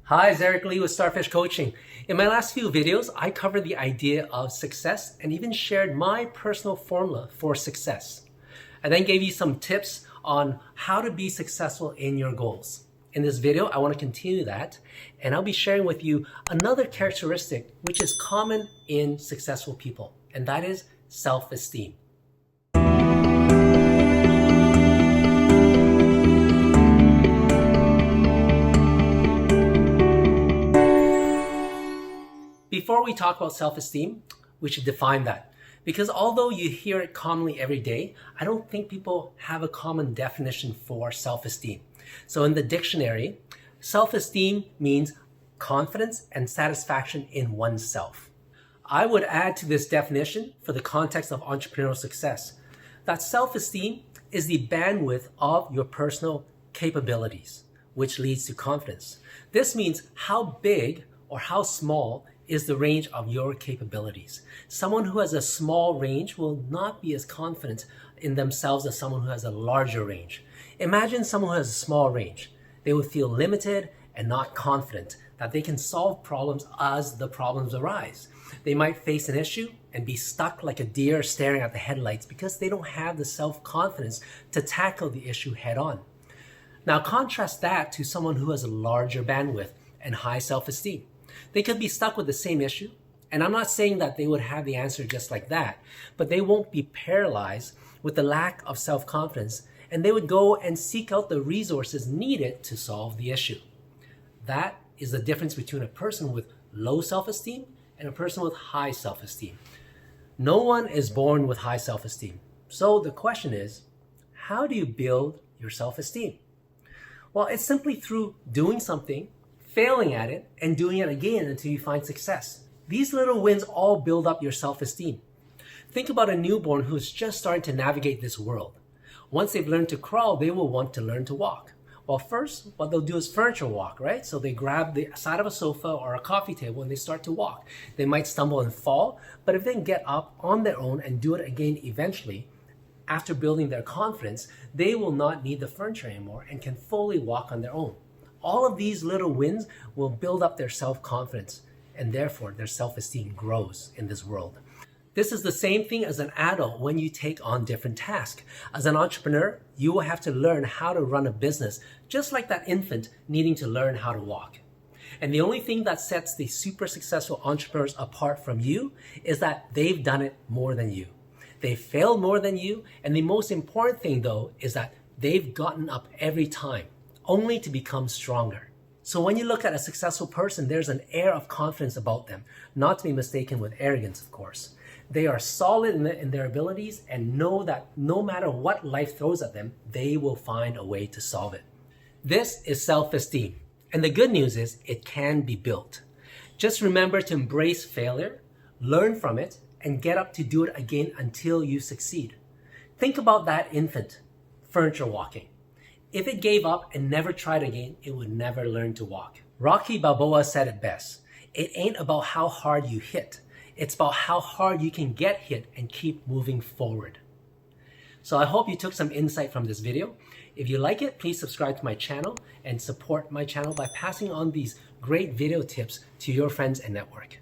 Hi, it's Eric Lee with Starfish Coaching. In my last few videos, I covered the idea of success and even shared my personal formula for success. I then gave you some tips on how to be successful in your goals. In this video, I want to continue that, and I'll be sharing with you another characteristic which is common in successful people, and that is self-esteem. Before we talk about self-esteem, we should define that. Because although you hear it commonly every day, I don't think people have a common definition for self-esteem. So in the dictionary, self-esteem means confidence and satisfaction in oneself. I would add to this definition, for the context of entrepreneurial success, that self-esteem is the bandwidth of your personal capabilities, which leads to confidence. This means how big or how small is the range of your capabilities. Someone who has a small range will not be as confident in themselves as someone who has a larger range. Imagine someone who has a small range. They would feel limited and not confident that they can solve problems as the problems arise. They might face an issue and be stuck like a deer staring at the headlights because they don't have the self-confidence to tackle the issue head on. Now contrast that to someone who has a larger bandwidth and high self-esteem. They could be stuck with the same issue, and I'm not saying that they would have the answer just like that, but they won't be paralyzed with the lack of self-confidence, and they would go and seek out the resources needed to solve the issue. That is the difference between a person with low self-esteem and a person with high self-esteem. No one is born with high self-esteem. So the question is, how do you build your self-esteem? Well, it's simply through doing something, failing at it, and doing it again until you find success. These little wins all build up your self-esteem. Think about a newborn who's just starting to navigate this world. Once they've learned to crawl, they will want to learn to walk. Well, first, what they'll do is furniture walk, right? So they grab the side of a sofa or a coffee table and they start to walk. They might stumble and fall, but if they can get up on their own and do it again eventually, after building their confidence, they will not need the furniture anymore and can fully walk on their own. All of these little wins will build up their self-confidence, and therefore their self-esteem grows in this world. This is the same thing as an adult when you take on different tasks. As an entrepreneur, you will have to learn how to run a business, just like that infant needing to learn how to walk. And the only thing that sets the super successful entrepreneurs apart from you is that they've done it more than you. They've failed more than you, and the most important thing though is that they've gotten up every time, only to become stronger. So when you look at a successful person, there's an air of confidence about them, not to be mistaken with arrogance, of course. They are solid in their abilities and know that no matter what life throws at them, they will find a way to solve it. This is self-esteem. And the good news is it can be built. Just remember to embrace failure, learn from it, and get up to do it again until you succeed. Think about that infant, furniture walking. If it gave up and never tried again, it would never learn to walk. Rocky Balboa said it best. It ain't about how hard you hit. It's about how hard you can get hit and keep moving forward. So I hope you took some insight from this video. If you like it, please subscribe to my channel and support my channel by passing on these great video tips to your friends and network.